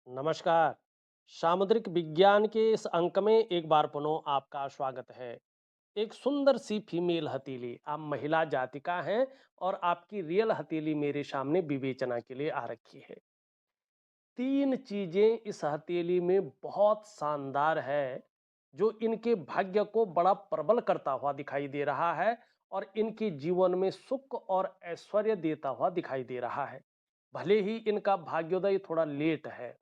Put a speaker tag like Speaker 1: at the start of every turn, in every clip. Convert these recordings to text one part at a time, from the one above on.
Speaker 1: नमस्कार। सामुद्रिक विज्ञान के इस अंक में एक बार पुनः आपका स्वागत है। एक सुंदर सी फीमेल हथेली, आप महिला जाति का हैं और आपकी रियल हथेली मेरे सामने विवेचना के लिए आ रखी है। तीन चीजें इस हथेली में बहुत शानदार है, जो इनके भाग्य को बड़ा प्रबल करता हुआ दिखाई दे रहा है और इनके जीवन में सुख और ऐश्वर्य देता हुआ दिखाई दे रहा है। भले ही इनका भाग्योदय थोड़ा लेट है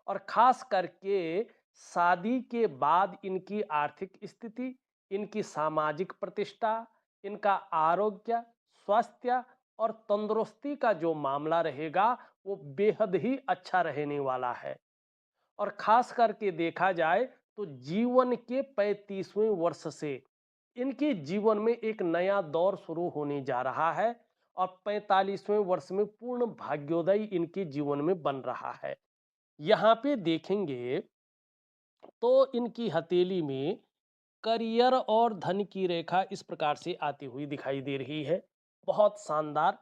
Speaker 1: और खास करके शादी के बाद इनकी आर्थिक स्थिति, इनकी सामाजिक प्रतिष्ठा, इनका आरोग्य, स्वास्थ्य और तंदुरुस्ती का जो मामला रहेगा, वो बेहद ही अच्छा रहने वाला है। और खास करके देखा जाए तो जीवन के 35वें वर्ष से इनके जीवन में एक नया दौर शुरू होने जा रहा है और 45वें वर्ष में पूर्ण भाग्योदय इनके जीवन में बन रहा है। यहाँ पे देखेंगे तो इनकी हथेली में करियर और धन की रेखा इस प्रकार से आती हुई दिखाई दे रही है। बहुत शानदार।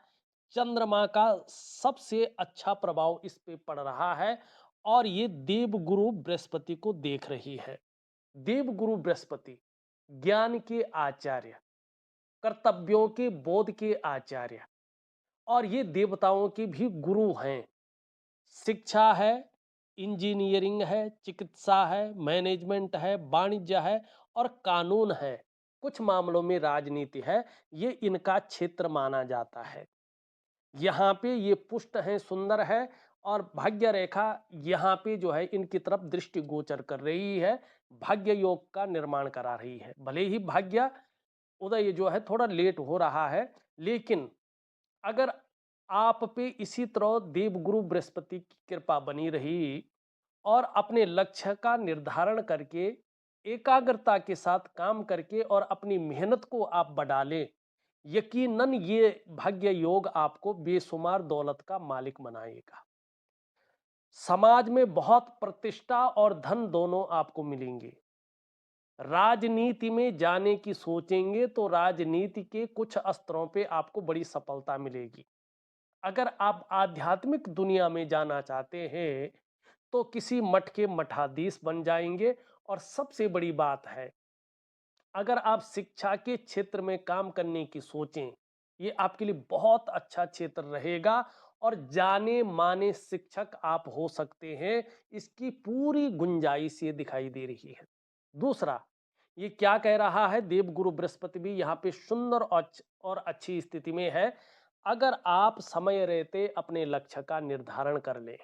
Speaker 1: चंद्रमा का सबसे अच्छा प्रभाव इस पे पड़ रहा है और ये देवगुरु बृहस्पति को देख रही है। देवगुरु बृहस्पति ज्ञान के आचार्य, कर्तव्यों के बोध के आचार्य और ये देवताओं के भी गुरु हैं। शिक्षा है, इंजीनियरिंग है, चिकित्सा है, मैनेजमेंट है, वाणिज्य है और कानून है। कुछ मामलों में राजनीति है। ये इनका क्षेत्र माना जाता है। यहाँ पे ये पुष्ट है, सुंदर है और भाग्य रेखा यहाँ पे जो है इनकी तरफ दृष्टि गोचर कर रही है। भाग्य योग का निर्माण करा रही है। भले ही भाग्य उदय जो है थोड़ा लेट हो रहा है, लेकिन अगर आप पे इसी तरह देवगुरु बृहस्पति की कृपा बनी रही और अपने लक्ष्य का निर्धारण करके एकाग्रता के साथ काम करके और अपनी मेहनत को आप बढ़ा लें, यकीनन ये भाग्य योग आपको बेशुमार दौलत का मालिक बनाएगा। समाज में बहुत प्रतिष्ठा और धन दोनों आपको मिलेंगे। राजनीति में जाने की सोचेंगे तो राजनीति के कुछ स्तरों पे आपको बड़ी सफलता मिलेगी। अगर आप आध्यात्मिक दुनिया में जाना चाहते हैं तो किसी मठ के मठाधीश बन जाएंगे। और सबसे बड़ी बात है, अगर आप शिक्षा के क्षेत्र में काम करने की सोचें, ये आपके लिए बहुत अच्छा क्षेत्र रहेगा और जाने माने शिक्षक आप हो सकते हैं। इसकी पूरी गुंजाइश ये दिखाई दे रही है। दूसरा, ये क्या कह रहा है, देवगुरु बृहस्पति भी यहाँ पे सुंदर और अच्छी स्थिति में है। अगर आप समय रहते अपने लक्ष्य का निर्धारण कर लें,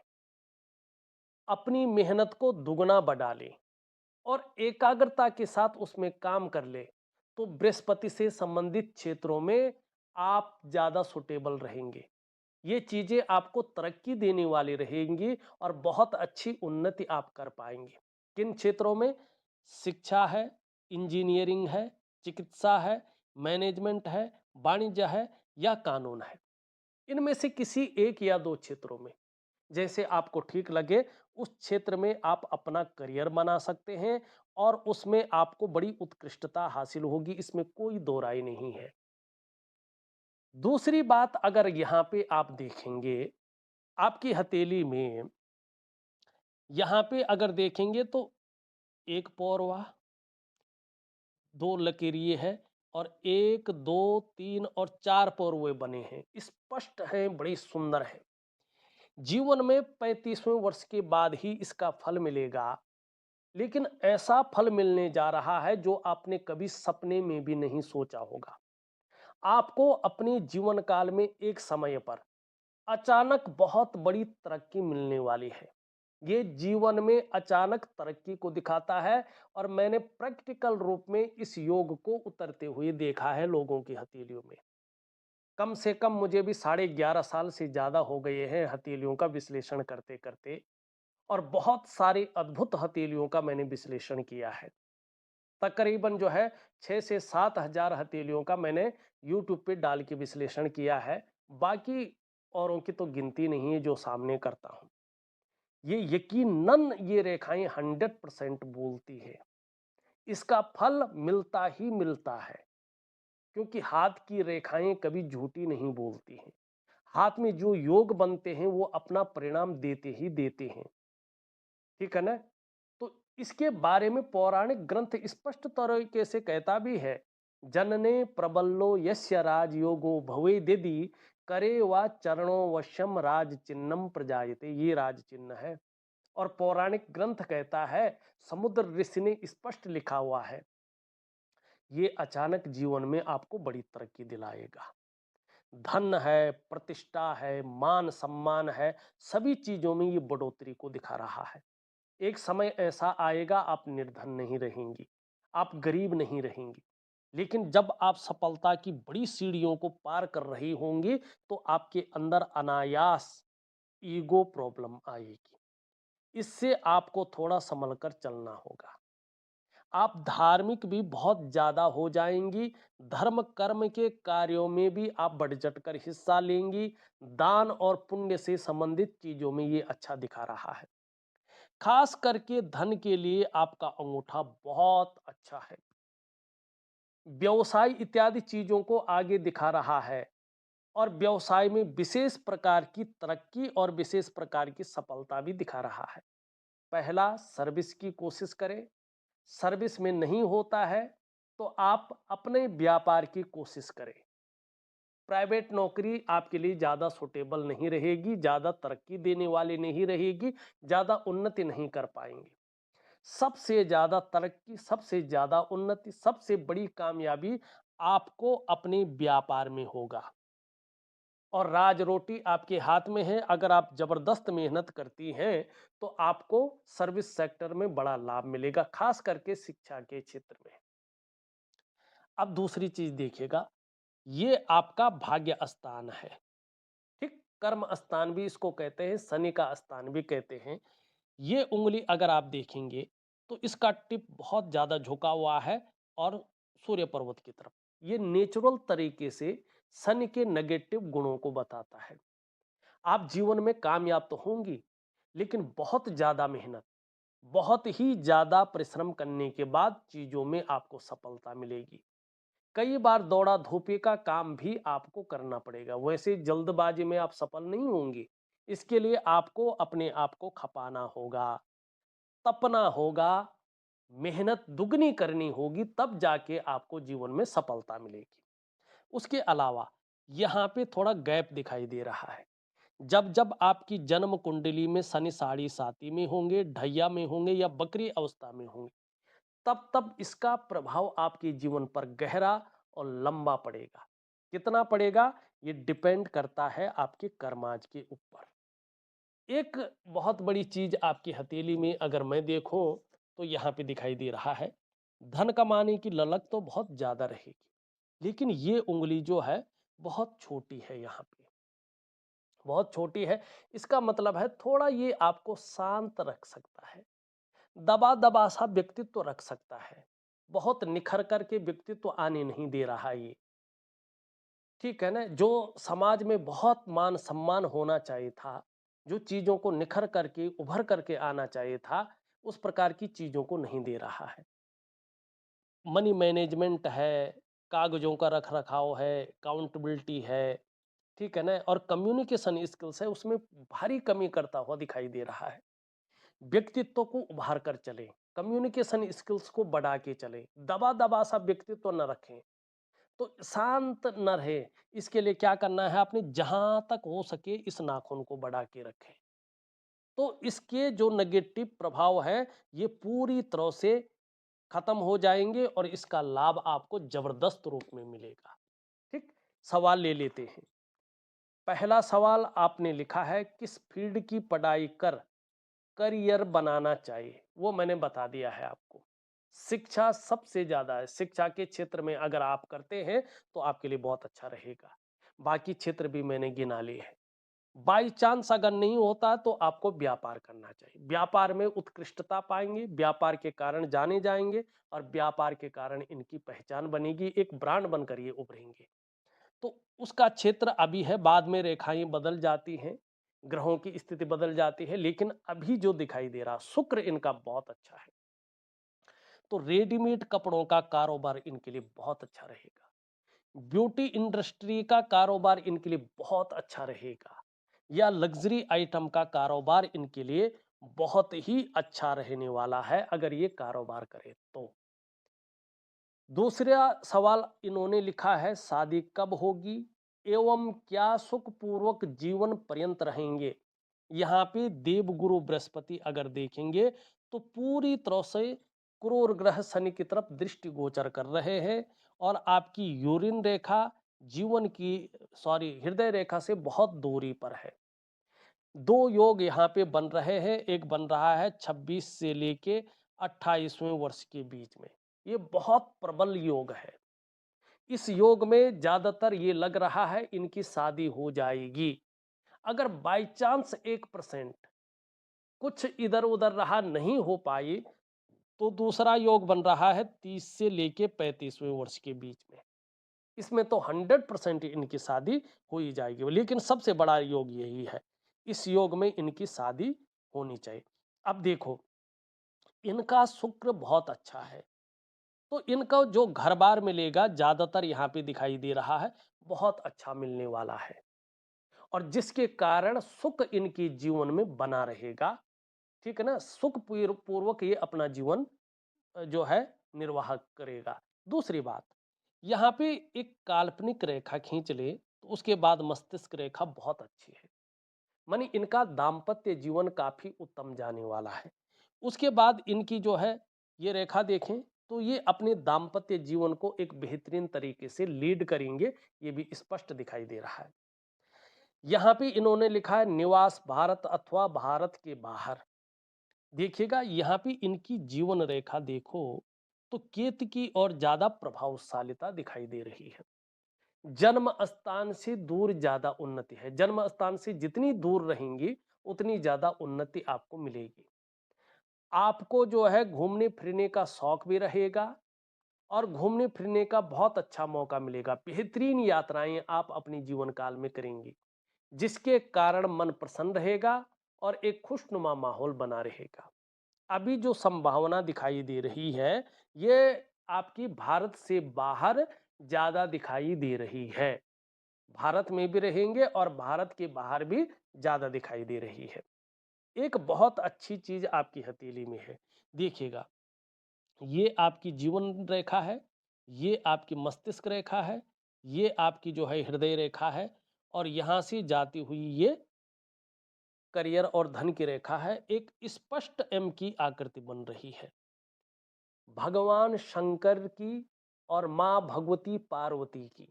Speaker 1: अपनी मेहनत को दुगना बढ़ा लें और एकाग्रता के साथ उसमें काम कर ले, तो बृहस्पति से संबंधित क्षेत्रों में आप ज़्यादा सुटेबल रहेंगे। ये चीज़ें आपको तरक्की देने वाली रहेंगी और बहुत अच्छी उन्नति आप कर पाएंगे। किन क्षेत्रों में? शिक्षा है, इंजीनियरिंग है, चिकित्सा है, मैनेजमेंट है, वाणिज्य है या कानून है। इनमें से किसी एक या दो क्षेत्रों में जैसे आपको ठीक लगे, उस क्षेत्र में आप अपना करियर बना सकते हैं और उसमें आपको बड़ी उत्कृष्टता हासिल होगी, इसमें कोई दो राय नहीं है। दूसरी बात, अगर यहाँ पे आप देखेंगे आपकी हथेली में, यहाँ पे अगर देखेंगे तो एक पौरवा, दो लकीरिए हैं और एक दो तीन और चार पौरवे बने हैं, स्पष्ट हैं, बड़ी सुंदर है। जीवन में 35वें वर्ष के बाद ही इसका फल मिलेगा, लेकिन ऐसा फल मिलने जा रहा है जो आपने कभी सपने में भी नहीं सोचा होगा। आपको अपने जीवन काल में एक समय पर अचानक बहुत बड़ी तरक्की मिलने वाली है। ये जीवन में अचानक तरक्की को दिखाता है और मैंने प्रैक्टिकल रूप में इस योग को उतरते हुए देखा है लोगों की हथेलियों में। कम से कम मुझे भी 11.5 साल से ज्यादा हो गए हैं हथेलियों का विश्लेषण करते करते और बहुत सारी अद्भुत हथेलियों का मैंने विश्लेषण किया है। तकरीबन जो है 6 से 7 हजार हथेलियों का मैंने यूट्यूब पे डाल के विश्लेषण किया है। बाकी औरों की तो गिनती नहीं है जो सामने करता हूँ। ये यकीनन ये रेखाएं 100% बोलती है। इसका फल मिलता ही मिलता है, क्योंकि हाथ की रेखाएं कभी झूठी नहीं बोलती हैं। हाथ में जो योग बनते हैं वो अपना परिणाम देते ही देते हैं। ठीक है ना? तो इसके बारे में पौराणिक ग्रंथ स्पष्ट तरीके से कहता भी है, जनने प्रबल्लो यस्य राजयोगो भवेदिति करे वा चरणो वश्यम राज चिन्हम प्रजायते। ये राज चिन्ह है। और पौराणिक ग्रंथ कहता है, समुद्र ऋषि ने स्पष्ट लिखा हुआ है, ये अचानक जीवन में आपको बड़ी तरक्की दिलाएगा। धन है, प्रतिष्ठा है, मान सम्मान है, सभी चीजों में ये बढ़ोतरी को दिखा रहा है। एक समय ऐसा आएगा, आप निर्धन नहीं रहेंगी, आप गरीब नहीं रहेंगी, लेकिन जब आप सफलता की बड़ी सीढ़ियों को पार कर रही होंगी, तो आपके अंदर अनायास ईगो प्रॉब्लम आएगी। इससे आपको थोड़ा संभल कर चलना होगा। आप धार्मिक भी बहुत ज्यादा हो जाएंगी, धर्म कर्म के कार्यों में भी आप बढ़ चढ़ कर हिस्सा लेंगी। दान और पुण्य से संबंधित चीजों में ये अच्छा दिखा रहा है। खास करके धन के लिए आपका अंगूठा बहुत अच्छा है। व्यवसाय इत्यादि चीजों को आगे दिखा रहा है, और व्यवसाय में विशेष प्रकार की तरक्की और विशेष प्रकार की सफलता भी दिखा रहा है। पहला, सर्विस की कोशिश करें। सर्विस में नहीं होता है तो आप अपने व्यापार की कोशिश करें। प्राइवेट नौकरी आपके लिए ज्यादा सुटेबल नहीं रहेगी, ज्यादा तरक्की देने वाली नहीं रहेगी, ज्यादा उन्नति नहीं कर पाएंगे। सबसे ज्यादा तरक्की, सबसे ज्यादा उन्नति, सबसे बड़ी कामयाबी आपको अपने व्यापार में होगा। और राज रोटी आपके हाथ में है। अगर आप जबरदस्त मेहनत करती हैं तो आपको सर्विस सेक्टर में बड़ा लाभ मिलेगा, खास करके शिक्षा के क्षेत्र में। अब दूसरी चीज देखिएगा, ये आपका भाग्य स्थान है। ठीक, कर्म स्थान भी इसको कहते हैं, शनि का स्थान भी कहते हैं। ये उंगली अगर आप देखेंगे तो इसका टिप बहुत ज्यादा झुका हुआ है और सूर्य पर्वत की तरफ। ये नेचुरल तरीके से शनि के नेगेटिव गुणों को बताता है। आप जीवन में कामयाब तो होंगी, लेकिन बहुत ज्यादा मेहनत, बहुत ही ज्यादा परिश्रम करने के बाद चीजों में आपको सफलता मिलेगी। कई बार दौड़ा धूपे का काम भी आपको करना पड़ेगा, वैसे जल्दबाजी में आप सफल नहीं होंगे। इसके लिए आपको अपने आप को खपाना होगा, तपना होगा, मेहनत दुगनी करनी होगी, तब जाके आपको जीवन में सफलता मिलेगी। उसके अलावा यहाँ पे थोड़ा गैप दिखाई दे रहा है। जब जब आपकी जन्म कुंडली में शनि साढ़े साती में होंगे, ढैया में होंगे या बकरी अवस्था में होंगे, तब तब इसका प्रभाव आपके जीवन पर गहरा और लंबा पड़ेगा। कितना पड़ेगा, ये डिपेंड करता है आपके कर्माज के ऊपर। एक बहुत बड़ी चीज आपकी हथेली में अगर मैं देखूं तो यहाँ पे दिखाई दे रहा है, धन कमाने की ललक तो बहुत ज्यादा रहेगी, लेकिन ये उंगली जो है बहुत छोटी है, यहाँ पे बहुत छोटी है। इसका मतलब है थोड़ा ये आपको शांत रख सकता है, दबा दबा सा व्यक्तित्व रख सकता है, बहुत निखर करके व्यक्तित्व आने नहीं दे रहा ये। ठीक है ना? जो समाज में बहुत मान सम्मान होना चाहिए था, जो चीजों को निखर करके उभर करके आना चाहिए था, उस प्रकार की चीजों को नहीं दे रहा है। मनी मैनेजमेंट है, कागजों का रख रखाव है, अकाउंटेबिलिटी है, ठीक है ना, और कम्युनिकेशन स्किल्स है, उसमें भारी कमी करता हुआ दिखाई दे रहा है। व्यक्तित्व को उभार कर चले, कम्युनिकेशन स्किल्स को बढ़ा के चले, दबा दबा सा व्यक्तित्व न रखें, तो शांत न रहे। इसके लिए क्या करना है, आपने जहां तक हो सके इस नाखून को बढ़ा के रखें, तो इसके जो नेगेटिव प्रभाव है ये पूरी तरह से खत्म हो जाएंगे और इसका लाभ आपको जबरदस्त रूप में मिलेगा। ठीक, सवाल ले लेते हैं। पहला सवाल आपने लिखा है, किस फील्ड की पढ़ाई कर करियर बनाना चाहिए, वो मैंने बता दिया है आपको। शिक्षा सबसे ज्यादा है, शिक्षा के क्षेत्र में अगर आप करते हैं तो आपके लिए बहुत अच्छा रहेगा। बाकी क्षेत्र भी मैंने गिना लिए हैं। बाई चांस अगर नहीं होता तो आपको व्यापार करना चाहिए, व्यापार में उत्कृष्टता पाएंगे, व्यापार के कारण जाने जाएंगे और व्यापार के कारण इनकी पहचान बनेगी, एक ब्रांड बनकर ये उभरेंगे। तो उसका क्षेत्र अभी है, बाद में रेखाएं बदल जाती हैं, ग्रहों की स्थिति बदल जाती है, लेकिन अभी जो दिखाई दे रहा शुक्र इनका बहुत अच्छा है, तो रेडीमेड कपड़ों का कारोबार इनके लिए बहुत अच्छा रहेगा। ब्यूटी इंडस्ट्री का कारोबार इनके लिए बहुत अच्छा रहेगा, या लग्जरी आइटम का कारोबार इनके लिए बहुत ही अच्छा रहने वाला है अगर ये कारोबार करे तो। दूसरा सवाल इन्होंने लिखा है, शादी कब होगी एवं क्या सुखपूर्वक जीवन पर्यंत रहेंगे। यहाँ पे देवगुरु बृहस्पति अगर देखेंगे तो पूरी तरह से क्रूर ग्रह शनि की तरफ दृष्टि गोचर कर रहे हैं और आपकी यूरिन रेखा जीवन की सॉरी हृदय रेखा से बहुत दूरी पर है। दो योग यहाँ पे बन रहे हैं, एक बन रहा है 26 से लेके 28वें वर्ष के बीच में। ये बहुत प्रबल योग है। इस योग में ज्यादातर ये लग रहा है इनकी शादी हो जाएगी। अगर बाई चांस 1% कुछ इधर उधर रहा नहीं हो पाई तो दूसरा योग बन रहा है 30 से लेके 35वें वर्ष के बीच में। इसमें तो 100% इनकी शादी हो ही जाएगी, लेकिन सबसे बड़ा योग यही है। इस योग में इनकी शादी होनी चाहिए। अब देखो, इनका शुक्र बहुत अच्छा है, तो इनका जो घर बार मिलेगा ज्यादातर यहाँ पे दिखाई दे रहा है बहुत अच्छा मिलने वाला है, और जिसके कारण सुख इनकी जीवन में बना रहेगा। ठीक है ना, सुख पूर्वक ये अपना जीवन जो है निर्वाह करेगा। दूसरी बात, यहाँ पे एक काल्पनिक रेखा खींच ले तो उसके बाद मस्तिष्क रेखा बहुत अच्छी है, मानी इनका दाम्पत्य जीवन काफी उत्तम जाने वाला है। उसके बाद इनकी जो है ये रेखा देखें तो ये अपने दाम्पत्य जीवन को एक बेहतरीन तरीके से लीड करेंगे, ये भी स्पष्ट दिखाई दे रहा है। यहाँ पे इन्होंने लिखा है निवास भारत अथवा भारत के बाहर। देखिएगा यहाँ पे इनकी जीवन रेखा देखो तो केतु की और ज्यादा प्रभावशालीता दिखाई दे रही है। जन्म स्थान से दूर ज्यादा उन्नति है, जन्म स्थान से जितनी दूर रहेंगी उतनी ज्यादा उन्नति आपको मिलेगी। आपको जो है घूमने फिरने का शौक भी रहेगा और घूमने फिरने का बहुत अच्छा मौका मिलेगा। बेहतरीन यात्राएं आप अपने जीवन काल में करेंगे, जिसके कारण मन प्रसन्न रहेगा और एक खुशनुमा माहौल बना रहेगा। अभी जो संभावना दिखाई दे रही है ये आपकी भारत से बाहर ज्यादा दिखाई दे रही है। भारत में भी रहेंगे और भारत के बाहर भी ज्यादा दिखाई दे रही है। एक बहुत अच्छी चीज आपकी हथेली में है, देखिएगा, ये आपकी जीवन रेखा है, ये आपकी मस्तिष्क रेखा है, ये आपकी जो है हृदय रेखा है, और यहां से जाती हुई ये करियर और धन की रेखा है। एक स्पष्ट एम की आकृति बन रही है। भगवान शंकर की और मां भगवती पार्वती की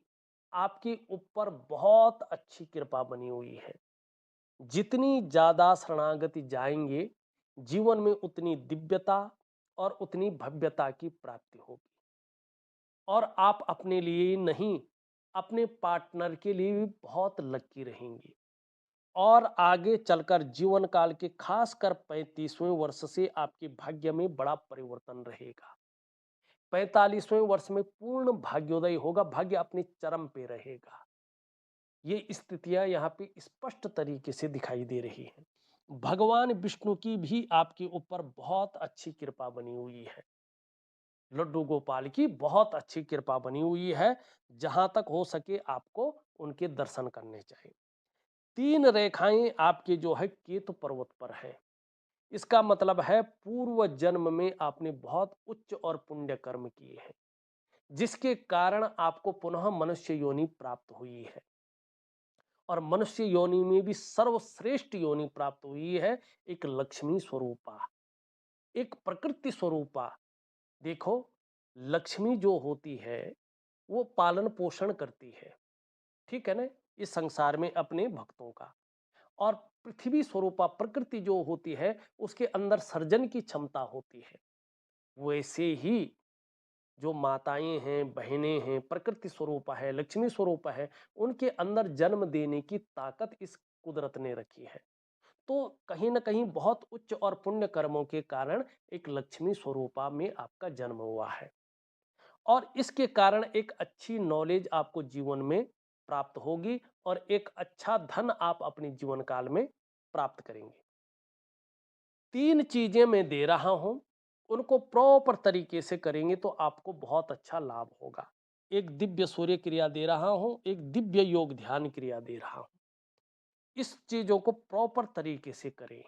Speaker 1: आपके ऊपर बहुत अच्छी कृपा बनी हुई है। जितनी ज्यादा शरणागति जाएंगे जीवन में उतनी दिव्यता और उतनी भव्यता की प्राप्ति होगी, और आप अपने लिए ही नहीं अपने पार्टनर के लिए भी बहुत लकी रहेंगी। और आगे चलकर जीवन काल के खासकर 35वें वर्ष से आपके भाग्य में बड़ा परिवर्तन रहेगा। 45वें वर्ष में पूर्ण भाग्योदय होगा, भाग्य अपने चरम पे रहेगा। ये स्थितियां यहाँ पे स्पष्ट तरीके से दिखाई दे रही हैं। भगवान विष्णु की भी आपके ऊपर बहुत अच्छी कृपा बनी हुई है। लड्डू गोपाल की बहुत अच्छी कृपा बनी हुई है। जहां तक हो सके आपको उनके दर्शन करने चाहिए। 3 रेखाएं आपके जो है केतु पर्वत पर है। इसका मतलब है पूर्व जन्म में आपने बहुत उच्च और पुण्य कर्म किए हैं, जिसके कारण आपको पुनः मनुष्य योनि प्राप्त हुई है, और मनुष्य योनि में भी सर्वश्रेष्ठ योनि प्राप्त हुई है, एक लक्ष्मी स्वरूपा, एक प्रकृति स्वरूपा। देखो, लक्ष्मी जो होती है वो पालन पोषण करती है, ठीक है ना, इस संसार में अपने भक्तों का। और पृथ्वी स्वरूपा प्रकृति जो होती है उसके अंदर सर्जन की क्षमता होती है। वैसे ही जो माताएं हैं, बहनें हैं, प्रकृति स्वरूपा है, लक्ष्मी स्वरूपा है, उनके अंदर जन्म देने की ताकत इस कुदरत ने रखी है। तो कहीं ना कहीं बहुत उच्च और पुण्य कर्मों के कारण एक लक्ष्मी स्वरूपा में आपका जन्म हुआ है, और इसके कारण एक अच्छी नॉलेज आपको जीवन में प्राप्त होगी और एक अच्छा धन आप अपने जीवन काल में प्राप्त करेंगे। 3 चीजें मैं दे रहा हूं, उनको प्रॉपर तरीके से करेंगे तो आपको बहुत अच्छा लाभ होगा। एक दिव्य सूर्य क्रिया दे रहा हूं, एक दिव्य योग ध्यान क्रिया दे रहा हूं। इस चीजों को प्रॉपर तरीके से करें,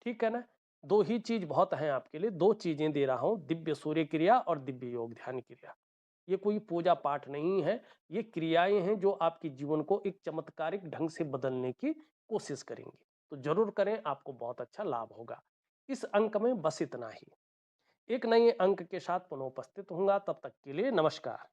Speaker 1: ठीक है ना? 2 ही चीज़ बहुत हैं आपके लिए, 2 चीज़ें दे रहा हूँ, दिव्य सूर्य क्रिया और दिव्य योग ध्यान क्रिया। ये कोई पूजा-पाठ नहीं है, ये क्रियाएँ हैं जो आपके जीवन को एक चमत्कारिक ढंग से बदलने की कोशिश करेंगी। तो ज़रूर करें, आपको बहुत अच्छा लाभ होगा। इस अंक में बस इतना ही। एक नए अंक के साथ पुनः उपस्थित होऊँगा, तब तक के लिए नमस्कार।